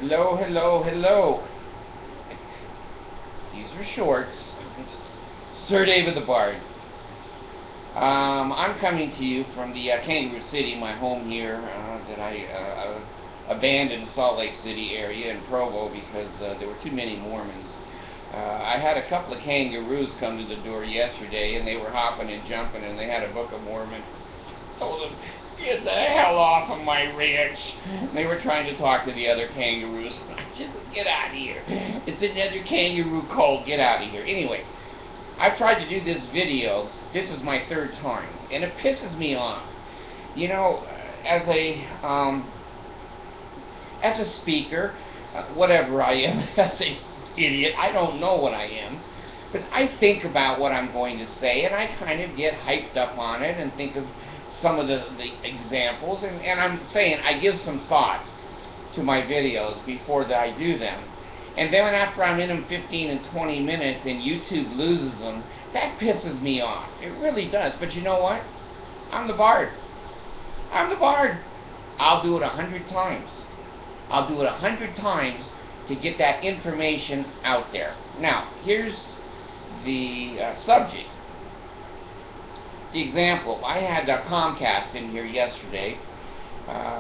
Hello, hello, hello. These are shorts. Sir David the Bard. I'm coming to you from the Kangaroo City, my home here, that I abandoned Salt Lake City area in Provo because there were too many Mormons. I had a couple of kangaroos come to the door yesterday, and they were hopping and jumping, and they had a Book of Mormon. I told them, get the hell off of my ranch. They were trying to talk to the other kangaroos. Just get out of here. It's another kangaroo cult. Get out of here. Anyway, I've tried to do this video. This is my third time, and it pisses me off. You know, as a speaker, whatever I am, as an idiot, I don't know what I am, but I think about what I'm going to say, and I kind of get hyped up on it and think of some of the examples, and I'm saying I give some thought to my videos before I do them. And then after I'm in them 15 and 20 minutes and YouTube loses them, that pisses me off. It really does. But you know what? I'm the Bard. I'm the Bard. I'll do it 100 times. I'll do it 100 times to get that information out there. Now, here's the subject. The example, I had a Comcast in here yesterday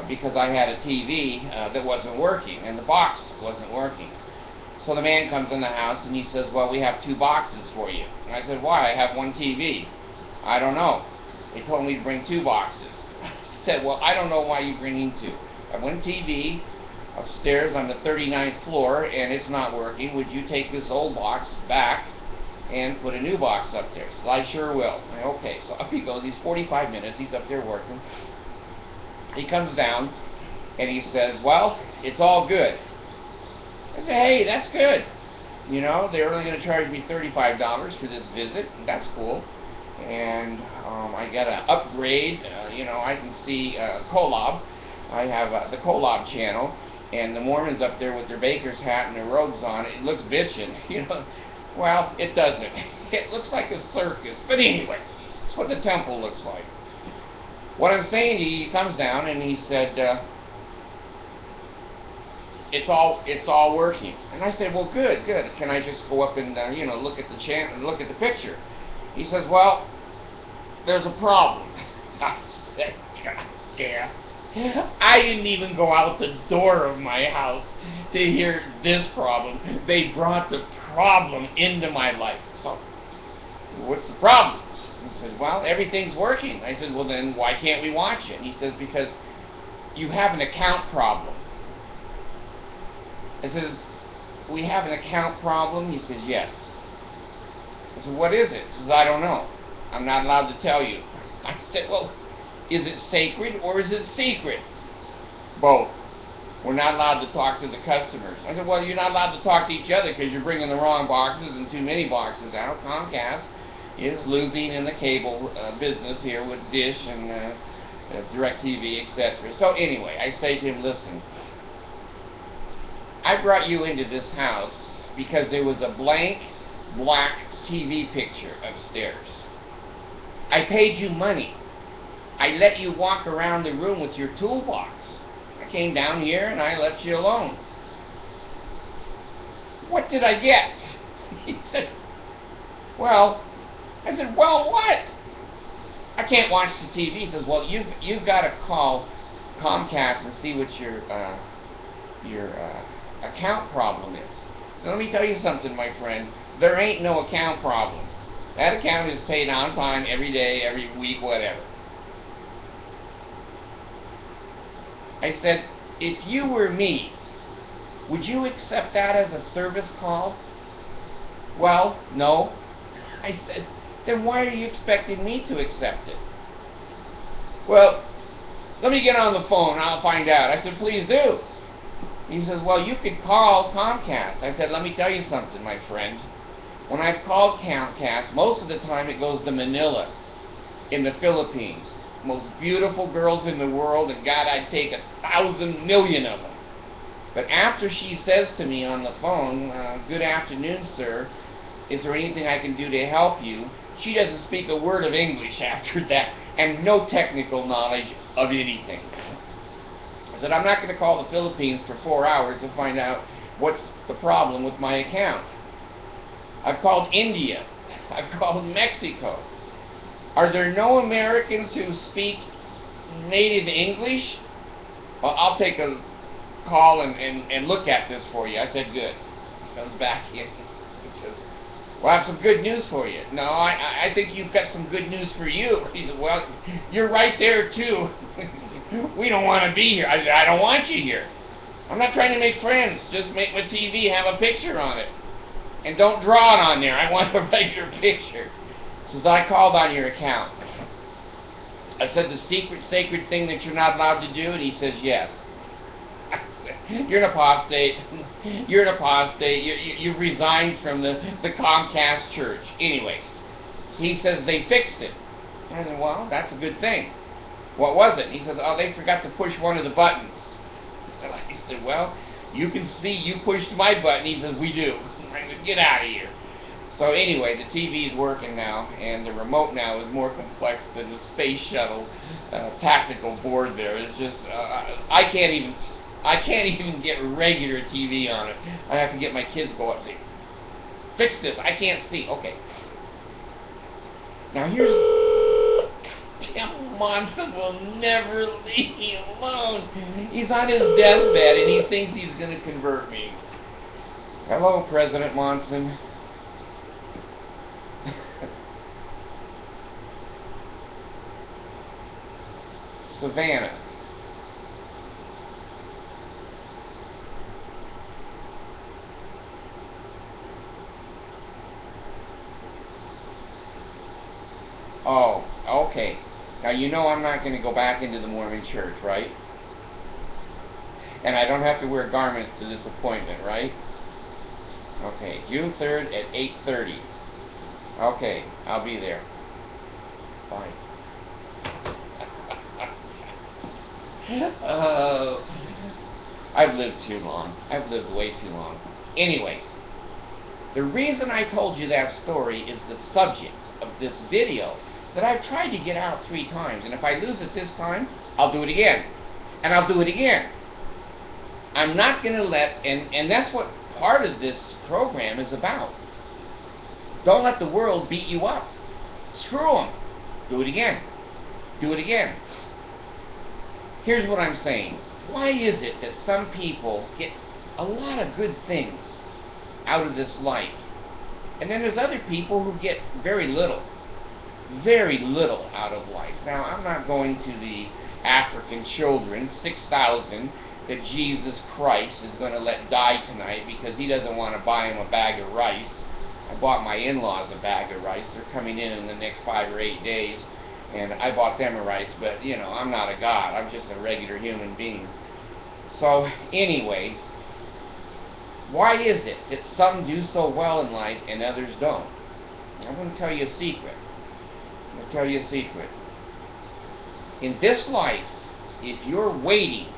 because I had a TV that wasn't working, and the box wasn't working. So the man comes in the house and he says, well, we have 2 boxes for you. And I said, why? I have 1 TV. I don't know. They told me to bring 2 boxes. I said, well, I don't know why you're bringing 2. I have 1 TV upstairs on the 39th floor, and it's not working. Would you take this old box back and put a new box up there? So I sure will. Okay, so up he goes. He's 45 minutes. He's up there working. He comes down and he says, well, it's all good. I said, hey, that's good. You know, they're only going to charge me $35 for this visit. That's cool. And I got an upgrade. You know, I can see Kolob. I have the Kolob channel, and the Mormons up there with their baker's hat and their robes on. It looks bitchin', you know. Well, it doesn't. It looks like a circus. But anyway, it's what the temple looks like. What I'm saying, he comes down and he said, it's all working. And I said, well, good. Can I just go up and you know, look at the channel, look at the picture? He says, well, there's a problem. I said, God damn. I didn't even go out the door of my house to hear this problem. They brought the problem into my life. So, what's the problem? He said, well, everything's working. I said, well, then why can't we watch it? And he says, because you have an account problem. I said, we have an account problem? He says, yes. I said, what is it? He says, I don't know. I'm not allowed to tell you. I said, well, is it sacred or is it secret? Both. We're not allowed to talk to the customers. I said, well, you're not allowed to talk to each other because you're bringing the wrong boxes and too many boxes out. Comcast is losing in the cable business here with Dish and DirecTV, etc. So anyway, I say to him, listen, I brought you into this house because there was a blank black TV picture upstairs. I paid you money. I let you walk around the room with your toolbox. I came down here and I left you alone. What did I get? He said, well, I said, well, what? I can't watch the TV. He says, well, you've got to call Comcast and see what your account problem is. So let me tell you something, my friend. There ain't no account problem. That account is paid on time every day, every week, whatever. I said, if you were me, would you accept that as a service call? Well, no. I said, then why are you expecting me to accept it? Well, let me get on the phone, I'll find out. I said, please do. He says, well, you could call Comcast. I said, let me tell you something, my friend. When I've called Comcast, most of the time it goes to Manila in the Philippines. Most beautiful girls in the world, and God, I'd take 1,000 million of them. But after she says to me on the phone, good afternoon, sir, is there anything I can do to help you? She doesn't speak a word of English after that, and no technical knowledge of anything. I said, I'm not going to call the Philippines for 4 hours to find out what's the problem with my account. I've called India. I've called Mexico. Are there no Americans who speak native English? Well, I'll take a call and look at this for you. I said, good. He comes back in. He says, well, I have some good news for you. No, I think you've got some good news for you. He said, well, you're right there, too. We don't want to be here. I said, I don't want you here. I'm not trying to make friends. Just make my TV have a picture on it. And don't draw it on there. I want a regular picture. He says, I called on your account. I said, the secret, sacred thing that you're not allowed to do? And he says, yes. I said, you're an apostate. You're an apostate. You've resigned from the Comcast church. Anyway, he says, they fixed it. I said, well, that's a good thing. What was it? He says, oh, they forgot to push one of the buttons. And I said, well, you can see you pushed my button. He says, we do. I said, get out of here. So anyway, the TV is working now, and the remote now is more complex than the space shuttle tactical board there. It's just, I can't even get regular TV on it. I have to get my kids to go up and say, fix this, I can't see. Okay. Now here's, damn Monson will never leave me alone. He's on his deathbed and he thinks he's going to convert me. Hello, President Monson. Savannah. Oh, okay. Now you know I'm not going to go back into the Mormon Church, right? And I don't have to wear garments to this appointment, right? Okay, June 3rd at 8:30. Okay, I'll be there. Bye. Oh, I've lived too long. I've lived way too long. Anyway, the reason I told you that story is the subject of this video that I've tried to get out 3 times. And if I lose it this time, I'll do it again. And I'll do it again. I'm not going to let, and that's what part of this program is about. Don't let the world beat you up. Screw them. Do it again. Do it again. Here's what I'm saying. Why is it that some people get a lot of good things out of this life, and then there's other people who get very little out of life? Now, I'm not going to the African children, 6,000, that Jesus Christ is going to let die tonight because he doesn't want to buy them a bag of rice. I bought my in-laws a bag of rice. They're coming in the next 5 or 8 days. And I bought them a rice, but, you know, I'm not a god. I'm just a regular human being. So, anyway, why is it that some do so well in life and others don't? I'm going to tell you a secret. I'm going to tell you a secret. In this life, if you're waiting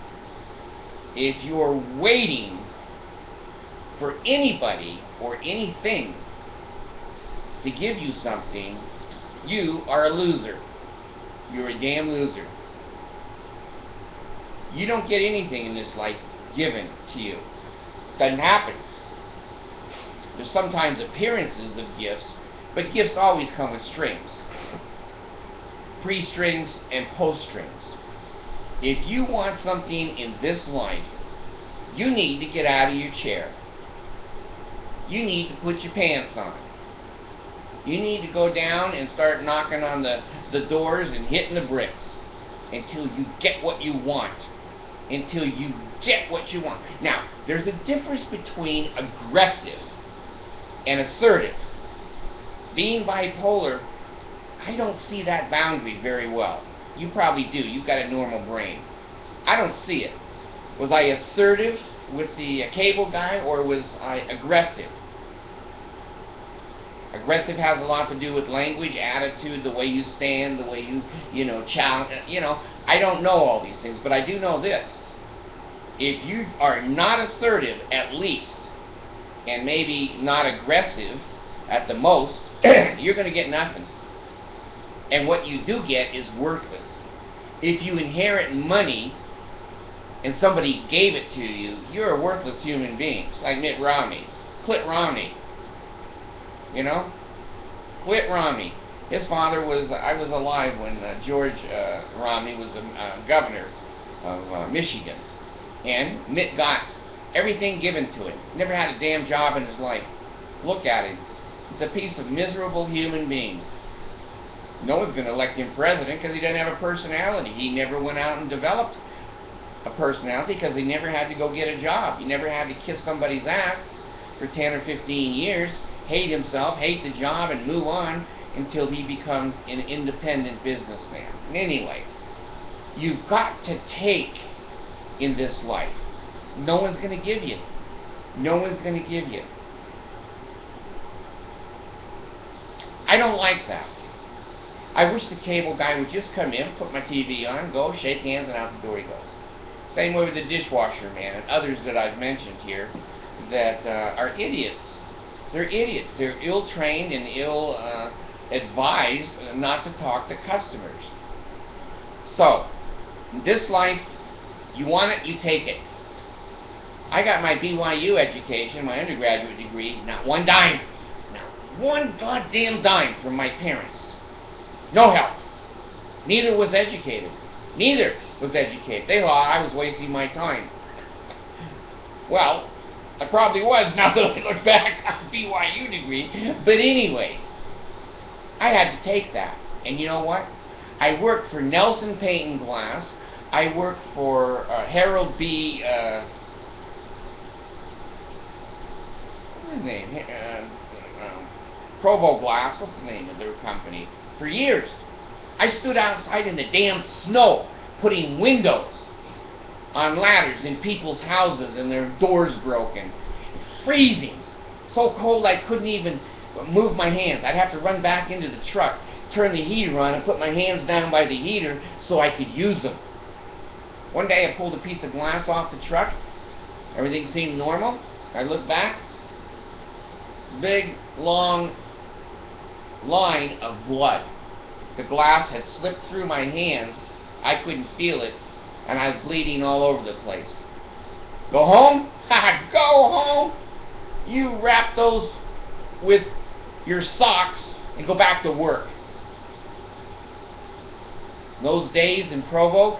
for anybody or anything to give you something, you are a loser. You're a damn loser. You don't get anything in this life given to you. Doesn't happen. There's sometimes appearances of gifts, but gifts always come with strings. Pre-strings and post-strings. If you want something in this life, you need to get out of your chair. You need to put your pants on. You need to go down and start knocking on the doors and hitting the bricks until you get what you want. Until you get what you want. Now, there's a difference between aggressive and assertive. Being bipolar, I don't see that boundary very well. You probably do. You've got a normal brain. I don't see it. Was I assertive with the cable guy, or was I aggressive? Aggressive has a lot to do with language, attitude, the way you stand, the way you challenge. I don't know all these things, but I do know this. If you are not assertive, at least, and maybe not aggressive at the most, you're going to get nothing. And what you do get is worthless. If you inherit money and somebody gave it to you, you're a worthless human being. Like Mitt Romney. Clit Romney. You know? Clit Romney. His father was, I was alive when George Romney was the governor of Michigan. And Mitt got everything given to him. Never had a damn job in his life. Look at him. He's a piece of miserable human being. No one's going to elect him president because he doesn't have a personality. He never went out and developed a personality because he never had to go get a job. He never had to kiss somebody's ass for 10 or 15 years, hate himself, hate the job, and move on until he becomes an independent businessman. Anyway, you've got to take in this life. No one's going to give you. No one's going to give you. I don't like that. I wish the cable guy would just come in, put my TV on, go, shake hands, and out the door he goes. Same way with the dishwasher man and others that I've mentioned here that are idiots. They're idiots. They're ill-trained and ill-advised not to talk to customers. So, in this life, you want it, you take it. I got my BYU education, my undergraduate degree, not one dime. Not one goddamn dime from my parents. No help. Neither was educated. Neither was educated. They thought I was wasting my time. Well, I probably was, now that I look back on a BYU degree. But anyway, I had to take that. And you know what? I worked for Nelson Paint and Glass. I worked for Harold B. What's his name? Provo Glass. What's the name of their company? For years. I stood outside in the damn snow putting windows on ladders in people's houses and their doors broken. Freezing. So cold I couldn't even move my hands. I'd have to run back into the truck, turn the heater on, and put my hands down by the heater so I could use them. One day I pulled a piece of glass off the truck. Everything seemed normal. I looked back. Big, long line of blood. The glass had slipped through my hands. I couldn't feel it, and I was bleeding all over the place. Go home? Ha! Go home! You wrap those with your socks and go back to work. Those days in Provo,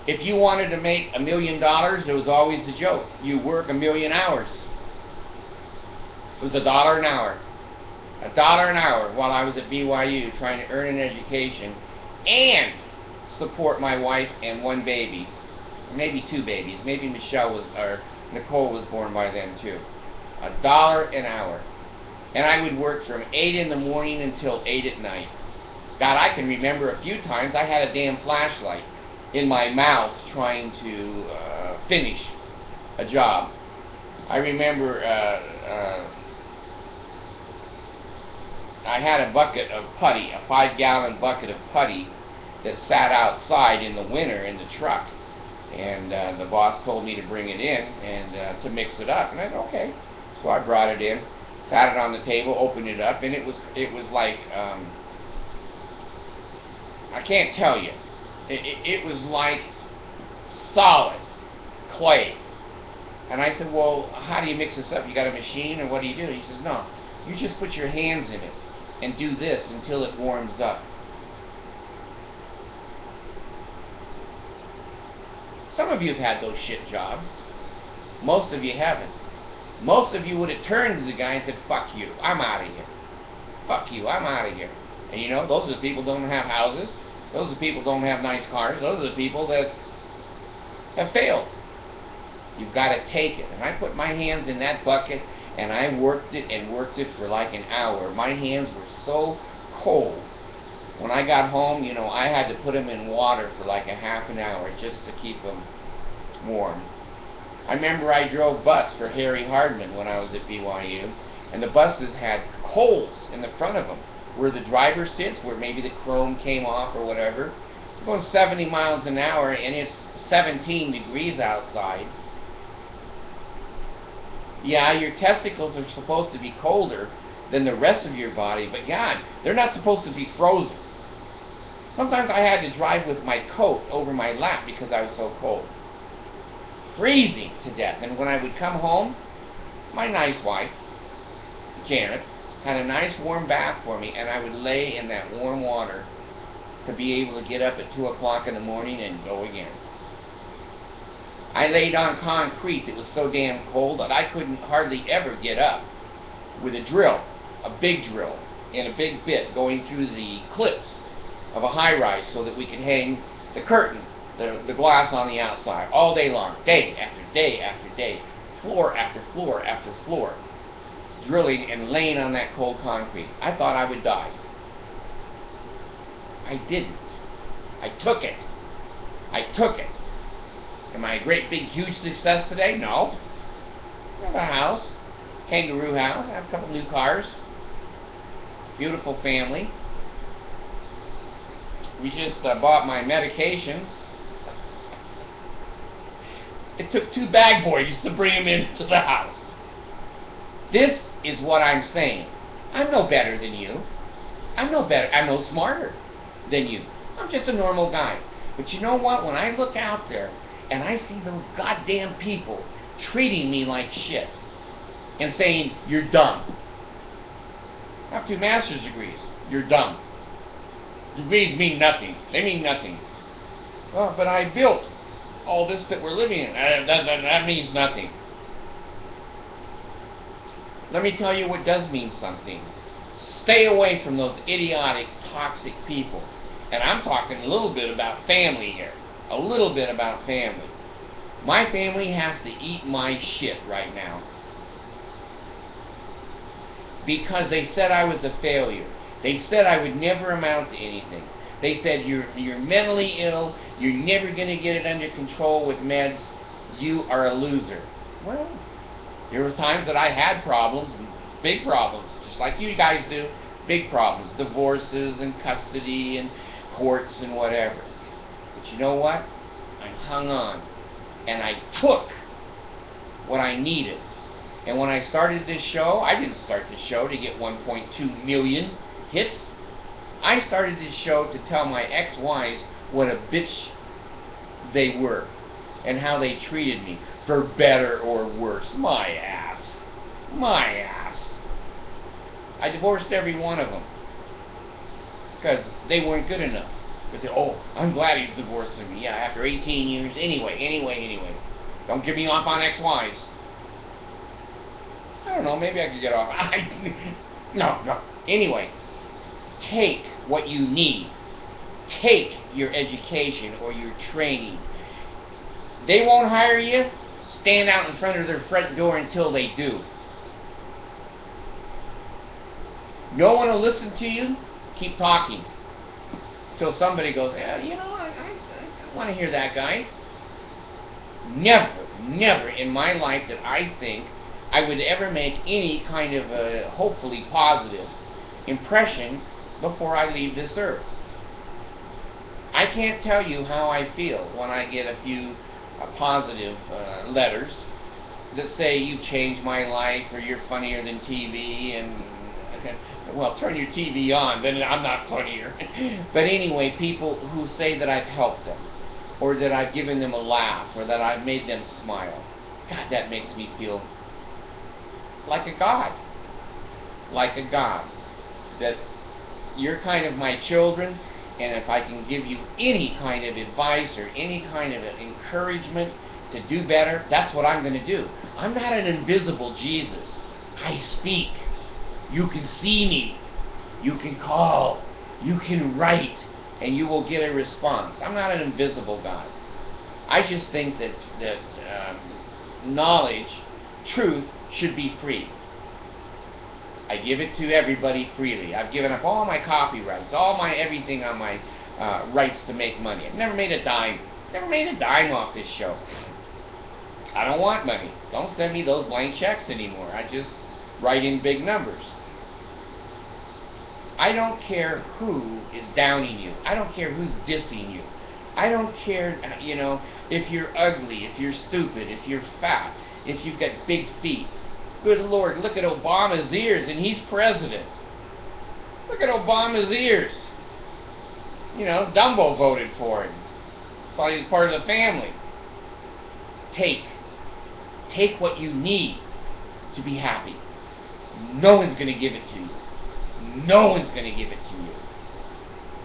if you wanted to make $1 million, there was always a joke. You work 1,000,000 hours. It was $1 an hour. $1 an hour while I was at BYU trying to earn an education and support my wife and one baby. Maybe 2 babies. Maybe Nicole was born by then too. $1 an hour. And I would work from 8 in the morning until 8 at night. God, I can remember a few times I had a damn flashlight in my mouth trying to finish a job. I remember I had a bucket of putty, a 5-gallon bucket of putty that sat outside in the winter in the truck. And the boss told me to bring it in and to mix it up. And I said, okay. So I brought it in, sat it on the table, opened it up, and it was like, I can't tell you. It was like solid clay. And I said, well, how do you mix this up? You got a machine, or what do you do? He says, no, you just put your hands in it and do this until it warms up. Some of you have had those shit jobs. Most of you haven't. Most of you would have turned to the guy and said, fuck you, I'm out of here. Fuck you, I'm out of here. And you know, those are the people who don't have houses. Those are the people who don't have nice cars. Those are the people that have failed. You've got to take it. And I put my hands in that bucket, and I worked it for like an hour. My hands were so cold. When I got home, you know, I had to put them in water for like a half an hour just to keep them warm. I remember I drove bus for Harry Hardman when I was at BYU, and the buses had holes in the front of them where the driver sits, where maybe the chrome came off or whatever. You're going 70 miles an hour, and it's 17 degrees outside. Yeah, your testicles are supposed to be colder than the rest of your body, but God, they're not supposed to be frozen. Sometimes I had to drive with my coat over my lap because I was so cold. Freezing to death. And when I would come home, my nice wife, Janet, had a nice warm bath for me, and I would lay in that warm water to be able to get up at 2 o'clock in the morning and go again. I laid on concrete that was so damn cold that I couldn't hardly ever get up with a drill, a big drill, and a big bit going through the clips of a high-rise so that we could hang the curtain, the glass on the outside, all day long, day after day after day, floor after floor after floor, drilling and laying on that cold concrete. I thought I would die. I didn't. I took it. I took it. Am I a great, big, huge success today? No. I have a house, kangaroo house. I have a couple new cars. Beautiful family. We just bought my medications. It took 2 bag boys to bring them into the house. This is what I'm saying. I'm no better than you. I'm no better. I'm no smarter than you. I'm just a normal guy. But you know what? When I look out there and I see those goddamn people treating me like shit and saying, you're dumb. I have 2 master's degrees. You're dumb. Degrees mean nothing. They mean nothing. Well, but I built all this that we're living in. That means nothing. Let me tell you what does mean something. Stay away from those idiotic, toxic people. And I'm talking a little bit about family here. A little bit about family. My family has to eat my shit right now. Because they said I was a failure. They said I would never amount to anything. They said you're mentally ill, you're never going to get it under control with meds, you are a loser. Well, there were times that I had problems, big problems, just like you guys do, big problems, divorces and custody and courts and whatever. But you know what? I hung on, and I took what I needed. And when I started this show, I didn't start this show to get 1.2 million hits. I started this show to tell my ex-wives what a bitch they were and how they treated me, for better or worse. My ass. My ass. I divorced every one of them because they weren't good enough. But they, oh, I'm glad he's divorcing me. Yeah, after 18 years. Anyway. Don't get me off on ex-wives. I don't know, maybe I could get off. No. Anyway, take what you need. Take your education or your training. They won't hire you. Stand out in front of their front door until they do. No one will listen to you. Keep talking. Until somebody goes, yeah, you know, I want to hear that guy. Never in my life that I think I would ever make any kind of a hopefully positive impression before I leave this earth. I can't tell you how I feel when I get a few positive letters that say you've changed my life or you're funnier than TV and well, turn your TV on, then I'm not funnier. But anyway, people who say that I've helped them or that I've given them a laugh or that I've made them smile, God, that makes me feel like a god. Like a god. That you're kind of my children, and if I can give you any kind of advice or any kind of encouragement to do better, that's what I'm going to do. I'm not an invisible Jesus. I speak. You can see me. You can call. You can write. And you will get a response. I'm not an invisible God. I just think that knowledge, truth, should be free. I give it to everybody freely. I've given up all my copyrights, all my everything on my rights to make money. I've never made a dime. Never made a dime off this show. I don't want money. Don't send me those blank checks anymore. I just write in big numbers. I don't care who is downing you. I don't care who's dissing you. I don't care, you know, if you're ugly, if you're stupid, if you're fat, if you've got big feet. Good Lord, look at Obama's ears, and he's president. Look at Obama's ears. You know, Dumbo voted for him. Thought he was part of the family. Take what you need to be happy. No one's going to give it to you. No one's going to give it to you.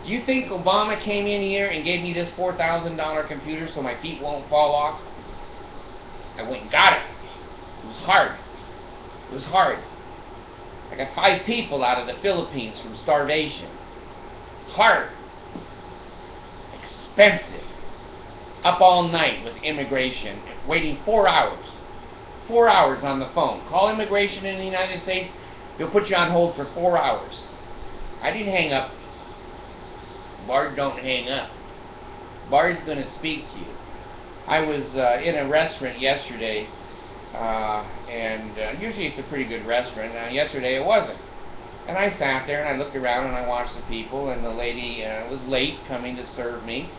Do you think Obama came in here and gave me this $4,000 computer so my feet won't fall off? I went and got it. It was hard. It was hard. I got 5 people out of the Philippines from starvation. It's hard. Expensive. Up all night with immigration, waiting 4 hours. 4 hours on the phone. Call immigration in the United States, they'll put you on hold for 4 hours. I didn't hang up. Bard don't hang up. Bard's going to speak to you. I was in a restaurant yesterday, and usually it's a pretty good restaurant. Yesterday it wasn't. And I sat there and I looked around and I watched the people, and the lady was late coming to serve me.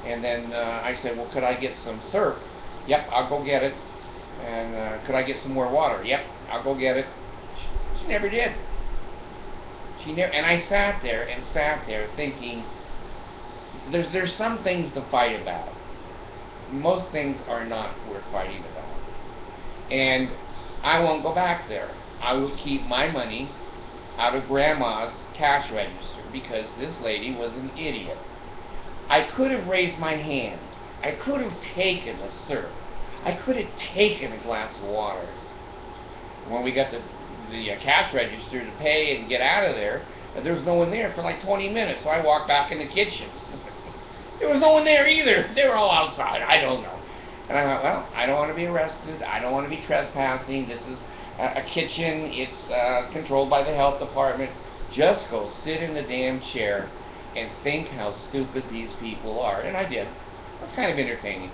And then I said, well, could I get some syrup? Yep, I'll go get it. And could I get some more water? Yep, I'll go get it. She never did. She never. And I sat there thinking, there's some things to fight about. Most things are not worth fighting about. And I won't go back there. I will keep my money out of Grandma's cash register because this lady was an idiot. I could have raised my hand. I could have taken the syrup. I could have taken a glass of water. When we got the cash register to pay and get out of there, there was no one there for like 20 minutes, so I walked back in the kitchen. There was no one there either. They were all outside. I don't know. And I thought, well, I don't want to be arrested. I don't want to be trespassing. This is a kitchen. It's controlled by the health department. Just go sit in the damn chair and think how stupid these people are. And I did. It was kind of entertaining.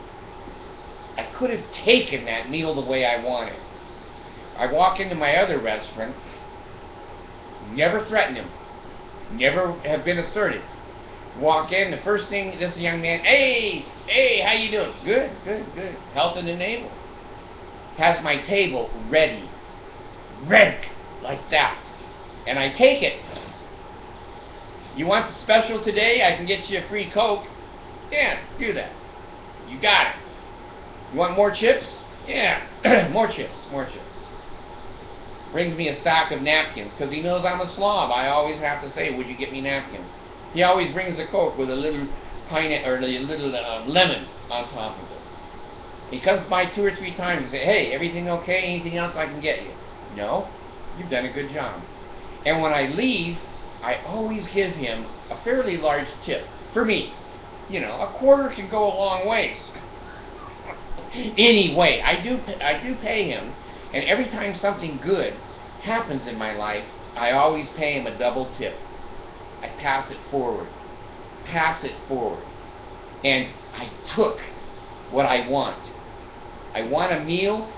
I could have taken that meal the way I wanted. I walk into my other restaurant, never threaten him, never have been assertive. Walk in, the first thing, this young man, hey, how you doing? Good. Health in the navel. Has my table ready, like that. And I take it. You want the special today? I can get you a free Coke. Yeah, do that. You got it. You want more chips? Yeah, more chips. Brings me a stack of napkins because he knows I'm a slob. I always have to say, would you get me napkins? He always brings a Coke with a little pineapple or a little lemon on top of it. He comes by 2 or 3 times and says, hey, everything okay? Anything else I can get you? No, you've done a good job. And when I leave, I always give him a fairly large tip. For me, you know, a quarter can go a long ways. Anyway, I do pay him, and every time something good happens in my life, I always pay him a double tip. I pass it forward. And I took what I want. I want a meal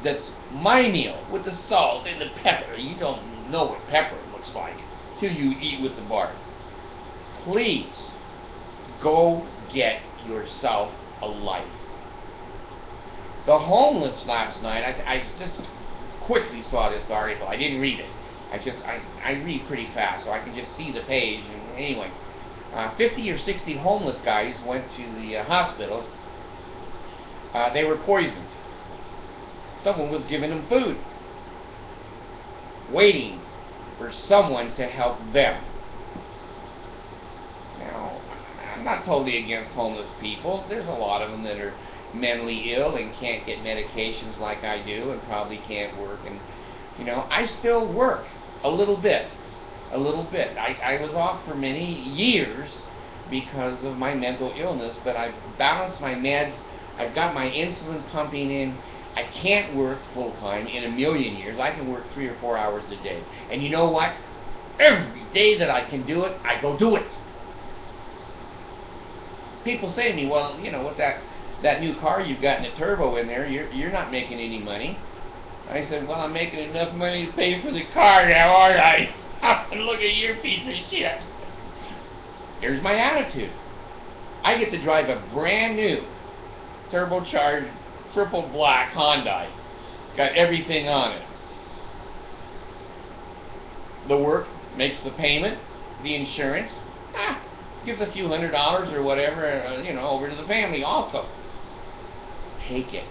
that's my meal with the salt and the pepper. You don't know what pepper looks like till you eat with the bar. Please go get yourself a life. The homeless last night, I just quickly saw this article. I didn't read it. I read pretty fast, so I can just see the page. And anyway, 50 or 60 homeless guys went to the hospital. They were poisoned. Someone was giving them food, waiting for someone to help them. Now, I'm not totally against homeless people. There's a lot of them that are mentally ill and can't get medications like I do and probably can't work. And, you know, I still work a little bit. I was off for many years because of my mental illness, but I've balanced my meds. I've got my insulin pumping in. I can't work full-time in a million years. I can work 3 or 4 hours a day. And you know what? Every day that I can do it, I go do it. People say to me, well, you know, with that new car you've got in a turbo in there, you're not making any money. I said, well, I'm making enough money to pay for the car now, aren't I? Look at your piece of shit. Here's my attitude. I get to drive a brand new turbocharged triple black Hyundai. Got everything on it. The work makes the payment, the insurance. gives a few $100s or whatever, over to the family also. Take it.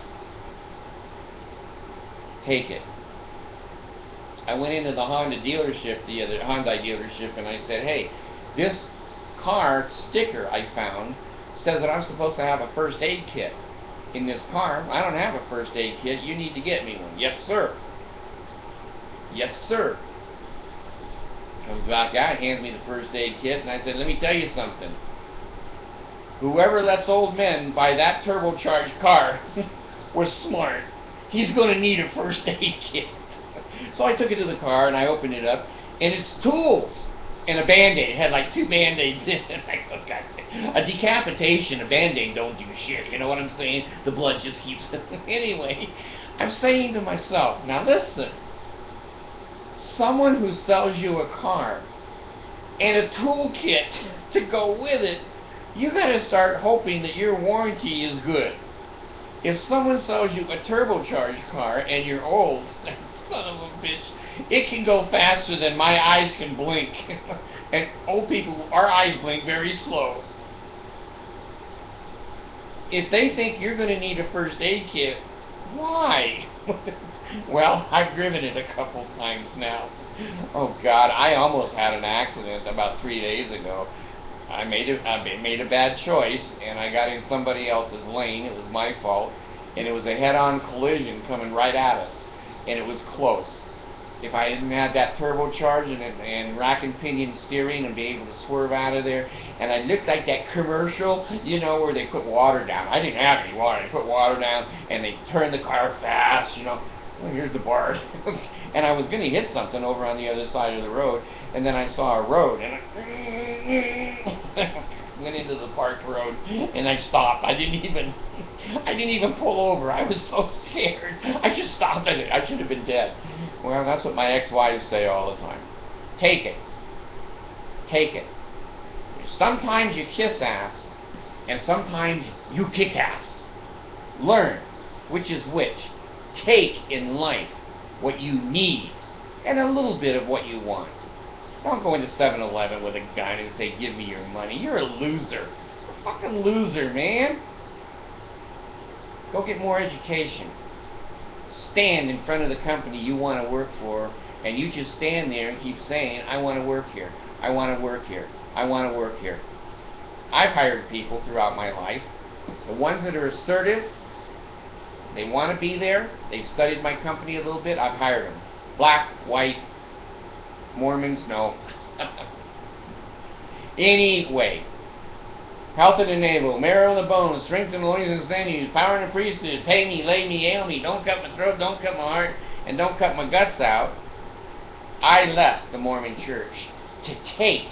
Take it. I went into the Hyundai dealership, and I said, hey, this car sticker I found says that I'm supposed to have a first aid kit in this car. I don't have a first aid kit. You need to get me one. Yes, sir. Yes, sir. Comes back out, hands me the first aid kit, and I said, let me tell you something. Whoever lets old men buy that turbocharged car was smart. He's going to need a first aid kit. So I took it to the car, and I opened it up, and it's tools and a Band-Aid. It had like 2 Band-Aids in it. I go, God, a decapitation, a Band-Aid don't do shit. You know what I'm saying? The blood just keeps... Anyway, I'm saying to myself, now listen. Someone who sells you a car and a toolkit to go with it, you got to start hoping that your warranty is good. If someone sells you a turbocharged car and you're old, son of a bitch, it can go faster than my eyes can blink. And old people, our eyes blink very slow. If they think you're going to need a first aid kit, why? Well, I've driven it a couple times now. Oh God, I almost had an accident about 3 days ago. I made a bad choice, and I got in somebody else's lane. It was my fault, and it was a head-on collision coming right at us, and it was close. If I didn't have that turbocharged and rack and pinion steering and be able to swerve out of there, and I looked like that commercial, where they put water down. I didn't have any water. They put water down, and they turned the car fast, Well, here's the bar. And I was going to hit something over on the other side of the road, and then I saw a road, and I went into the parked road, and I stopped. I didn't even pull over. I was so scared. I just stopped at it. I should have been dead. Well, that's what my ex-wives say all the time. Take it. Take it. Sometimes you kiss ass, and sometimes you kick ass. Learn which is which. Take in life what you need and a little bit of what you want. Don't go into 7-Eleven with a gun and say, give me your money. You're a loser. You're a fucking loser, man. Go get more education. Stand in front of the company you want to work for, and you just stand there and keep saying, I want to work here. I want to work here. I want to work here. I've hired people throughout my life. The ones that are assertive, they want to be there. They've studied my company a little bit. I've hired them. Black, white, Mormons, no. Anyway, health in the navel, marrow in the bones, strength in the loins and sinews, power in the priesthood, pay me, lay me, ail me, don't cut my throat, don't cut my heart, and don't cut my guts out. I left the Mormon Church to take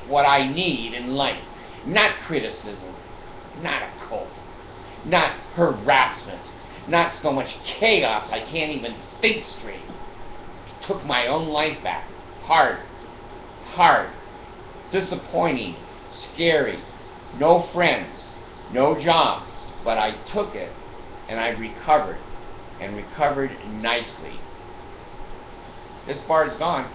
what I need in life. Not criticism, not a cult, not harassment, not so much chaos I can't even think straight. I took my own life back. Hard, disappointing, scary, no friends, no job, but I took it and I recovered, and recovered nicely. This part's gone.